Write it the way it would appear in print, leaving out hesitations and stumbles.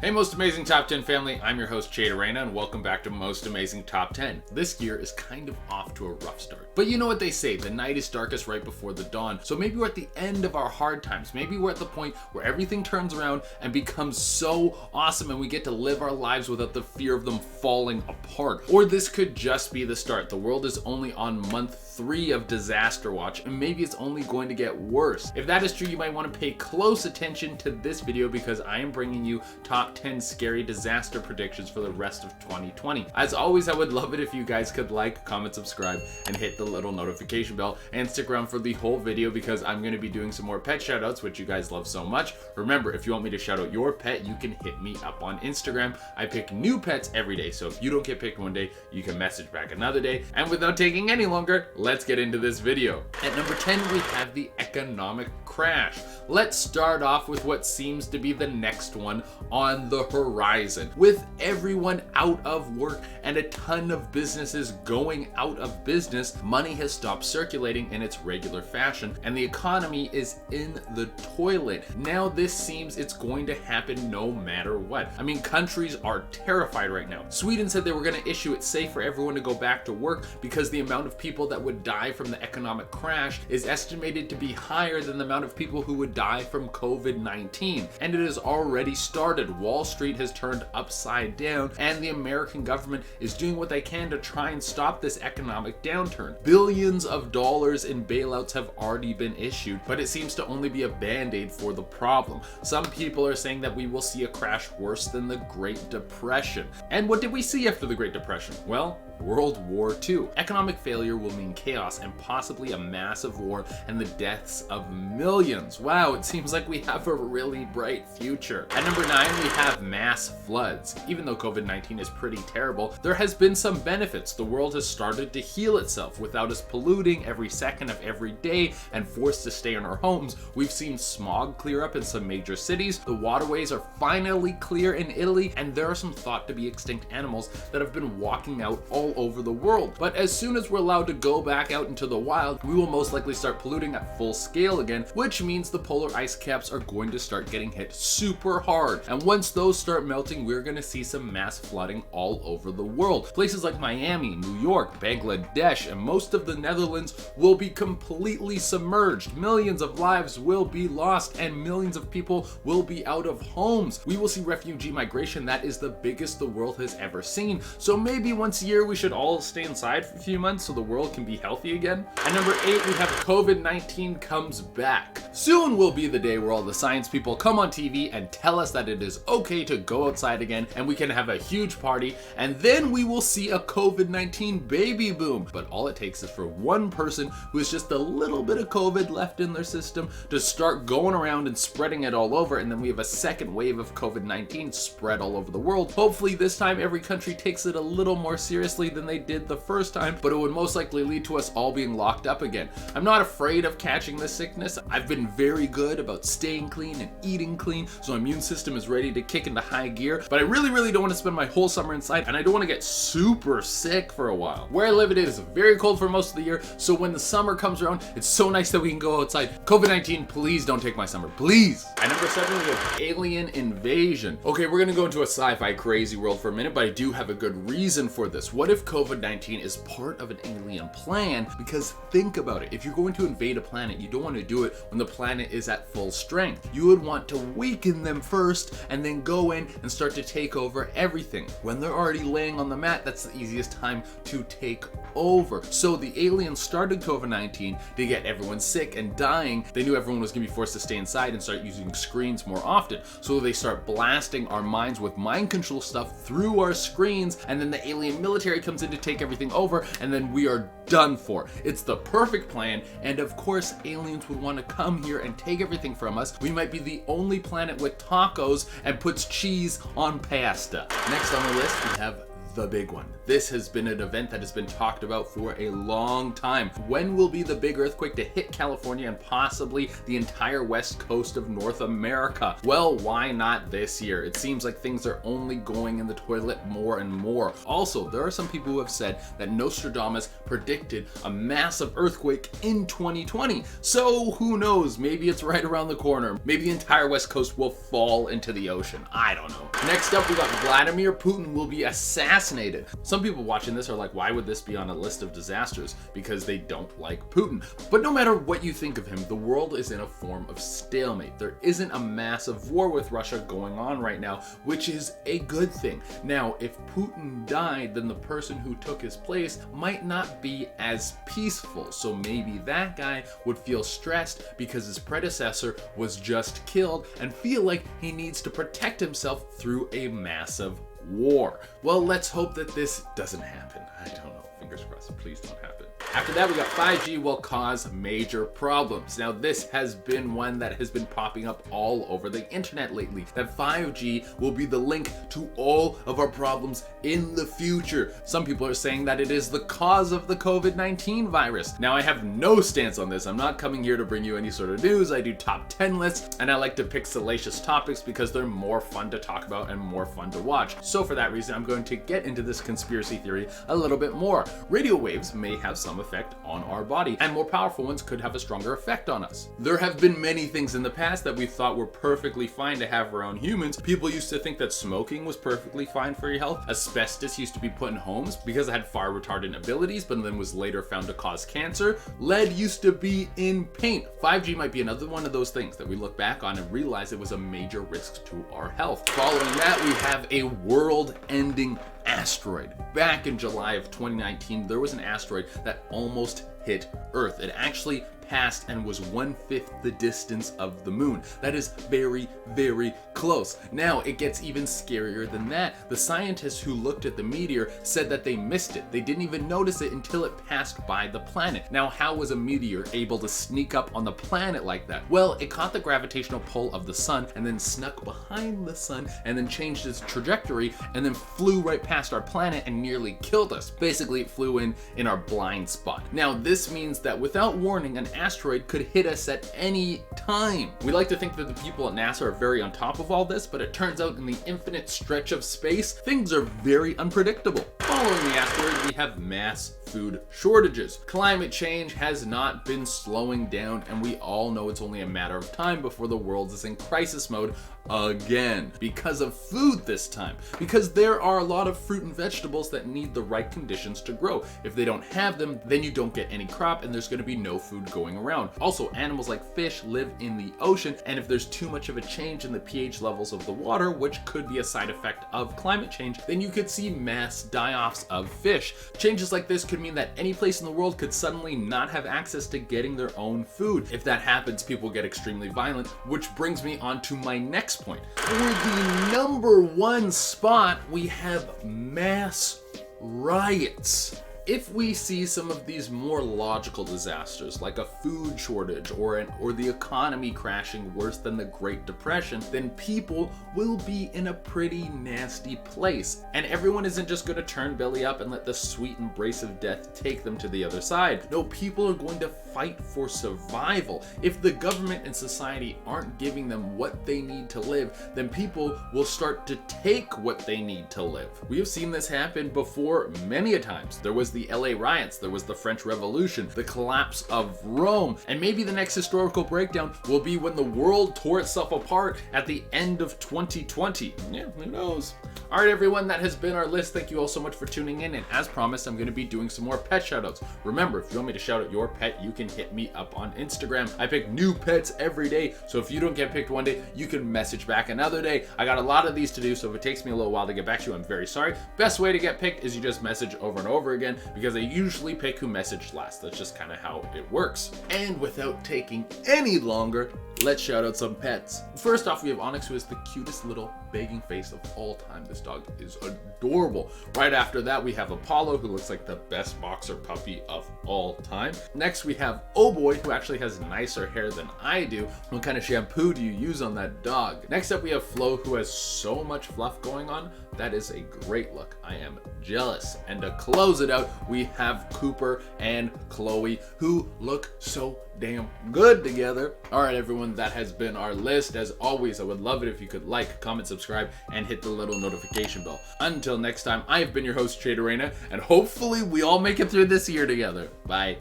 Hey Most Amazing Top 10 family, I'm your host Jade Arena and welcome back to Most Amazing Top 10. This year is kind of off to a rough start. But you know what they say, the night is darkest right before the dawn. So maybe we're at the end of our hard times. Maybe we're at the point where everything turns around and becomes so awesome and we get to live our lives without the fear of them falling apart. Or this could just be the start. The world is only on month 3 of disaster watch and maybe it's only going to get worse. If that is true, you might want to pay close attention to this video because I am bringing you top 10 scary disaster predictions for the rest of 2020. As always, I would love it if you guys could like, comment, subscribe, and hit the little notification bell and stick around for the whole video because I'm going to be doing some more pet shoutouts, which you guys love so much. Remember, if you want me to shout out your pet, you can hit me up on Instagram. I pick new pets every day, so if you don't get picked one day, you can message back another day. And without taking any longer, let's get into this video. At number 10, we have the economic crash. Let's start off with what seems to be the next one on the horizon. With everyone out of work and a ton of businesses going out of business, money has stopped circulating in its regular fashion and the economy is in the toilet. Now this seems it's going to happen no matter what. I mean, countries are terrified right now. Sweden said they were going to issue it safe for everyone to go back to work because the amount of people that would die from the economic crash is estimated to be higher than the amount of people who would die from COVID-19. And it has already started. Wall Street has turned upside down and the American government is doing what they can to try and stop this economic downturn. Billions of dollars in bailouts have already been issued, but it seems to only be a band-aid for the problem. Some people are saying that we will see a crash worse than the Great Depression. And what did we see after the Great Depression? Well, World War II. Economic failure will mean chaos and possibly a massive war and the deaths of millions. Wow, it seems like we have a really bright future. At number 9, we have mass floods. Even though COVID-19 is pretty terrible, there has been some benefits. The world has started to heal itself without us polluting every second of every day and forced to stay in our homes. We've seen smog clear up in some major cities. The waterways are finally clear in Italy, and there are some thought to be extinct animals that have been walking out all over the world. But as soon as we're allowed to go back out into the wild, we will most likely start polluting at full scale again, which means the polar ice caps are going to start getting hit super hard. And once those start melting, we're going to see some mass flooding all over the world. Places like Miami, New York, Bangladesh, and most of the Netherlands will be completely submerged. Millions of lives will be lost and millions of people will be out of homes. We will see refugee migration that is the biggest the world has ever seen. So maybe once a year we should all stay inside for a few months so the world can be healthy again. At number 8, we have COVID-19 comes back. Soon will be the day where all the science people come on TV and tell us that it is okay to go outside again and we can have a huge party, and then we will see a COVID-19 baby boom. But all it takes is for one person who has just a little bit of COVID left in their system to start going around and spreading it all over, and then we have a second wave of COVID-19 spread all over the world. Hopefully this time every country takes it a little more seriously than they did the first time, but it would most likely lead to us all being locked up again. I'm not afraid of catching this sickness. I've been very good about staying clean and eating clean, so my immune system is ready to kick into high gear, but I really don't want to spend my whole summer inside, and I don't want to get super sick for a while. Where I live, it is very cold for most of the year, so when the summer comes around, it's so nice that we can go outside. COVID-19, please don't take my summer, please. At number 7, we have alien invasion. Okay, we're gonna go into a sci-fi crazy world for a minute, but I do have a good reason for this. What if COVID-19 is part of an alien plan? Because think about it, if you're going to invade a planet, you don't want to do it when the planet is at full strength. You would want to weaken them first and then go in and start to take over everything. When they're already laying on the mat, that's the easiest time to take over. So the aliens started COVID-19 to get everyone sick and dying. They knew everyone was going to be forced to stay inside and start using screens more often. So they start blasting our minds with mind control stuff through our screens, and then the alien military comes in to take everything over, and then we are done for. It's the perfect plan, and of course aliens would want to come here and take everything from us. We might be the only planet with tacos and puts cheese on pasta. Next on the list we have the big one. This has been an event that has been talked about for a long time. When will be the big earthquake to hit California and possibly the entire west coast of North America? Well, why not this year? It seems like things are only going in the toilet more and more. Also, there are some people who have said that Nostradamus predicted a massive earthquake in 2020. So who knows? Maybe it's right around the corner. Maybe the entire west coast will fall into the ocean. I don't know. Next up, we got Vladimir Putin will be assassinated. Some people watching this are like, why would this be on a list of disasters? Because they don't like Putin. But no matter what you think of him, the world is in a form of stalemate. There isn't a massive war with Russia going on right now, which is a good thing. Now, if Putin died, then the person who took his place might not be as peaceful. So maybe that guy would feel stressed because his predecessor was just killed and feel like he needs to protect himself through a massive war. Well, let's hope that this doesn't happen. I don't know. Fingers crossed. Please don't happen. After that, we got 5G will cause major problems. Now, this has been one that has been popping up all over the internet lately, that 5G will be the link to all of our problems in the future. Some people are saying that it is the cause of the COVID-19 virus. Now, I have no stance on this. I'm not coming here to bring you any sort of news. I do top 10 lists, and I like to pick salacious topics because they're more fun to talk about and more fun to watch. So for that reason, I'm going to get into this conspiracy theory a little bit more. Radio waves may have some effect on our body, and more powerful ones could have a stronger effect on us. There have been many things in the past that we thought were perfectly fine to have around humans. People used to think that smoking was perfectly fine for your health. Asbestos used to be put in homes because it had fire retardant abilities, but then was later found to cause cancer. Lead used to be in paint. 5G might be another one of those things that we look back on and realize it was a major risk to our health. Following that, we have a world-ending asteroid. Back in July of 2019, there was an asteroid that almost hit Earth. It actually passed and was 1/5 the distance of the moon. That is very, very close. Now, it gets even scarier than that. The scientists who looked at the meteor said that they missed it. They didn't even notice it until it passed by the planet. Now, how was a meteor able to sneak up on the planet like that? Well, it caught the gravitational pull of the sun and then snuck behind the sun and then changed its trajectory and then flew right past our planet and nearly killed us. Basically, it flew in our blind spot. Now, this means that without warning, an asteroid could hit us at any time. We like to think that the people at NASA are very on top of all this, but it turns out in the infinite stretch of space, things are very unpredictable. Following the asteroid, we have mass food shortages. Climate change has not been slowing down, and we all know it's only a matter of time before the world is in crisis mode again. Because of food this time. Because there are a lot of fruit and vegetables that need the right conditions to grow. If they don't have them, then you don't get any crop and there's going to be no food going around. Also, animals like fish live in the ocean, and if there's too much of a change in the pH levels of the water, which could be a side effect of climate change, then you could see mass die-offs of fish. Changes like this could mean that any place in the world could suddenly not have access to getting their own food. If that happens, people get extremely violent, which brings me on to my next point. For the number one spot, we have mass riots. If we see some of these more logical disasters, like a food shortage or the economy crashing worse than the Great Depression, then people will be in a pretty nasty place. And everyone isn't just going to turn belly up and let the sweet embrace of death take them to the other side. No, people are going to fight for survival. If the government and society aren't giving them what they need to live, then people will start to take what they need to live. We have seen this happen before many a times. There was the LA riots, there was the French Revolution, the collapse of Rome, and maybe the next historical breakdown will be when the world tore itself apart at the end of 2020. Yeah, who knows? All right, everyone, that has been our list. Thank you all so much for tuning in, and as promised, I'm going to be doing some more pet shoutouts. Remember, if you want me to shout out your pet, you can hit me up on Instagram. I pick new pets every day, so if you don't get picked one day, you can message back another day. I got a lot of these to do, so if it takes me a little while to get back to you, I'm very sorry. Best way to get picked is you just message over and over again. because I usually pick who messaged last. That's just kind of how it works. And without taking any longer, let's shout out some pets. First off, we have Onyx, who is the cutest little begging face of all time. This dog is adorable. Right after that, we have Apollo, who looks like the best boxer puppy of all time. Next, we have Oh Boy, who actually has nicer hair than I do. What kind of shampoo do you use on that dog? Next up, we have Flo, who has so much fluff going on. That is a great look. I am jealous. And to close it out, we have Cooper and Chloe, who look so damn good together. All right, everyone, that has been our list. As always, I would love it if you could like, comment, subscribe, and hit the little notification bell. Until next time, I have been your host, Jade Arena, and hopefully we all make it through this year together. Bye.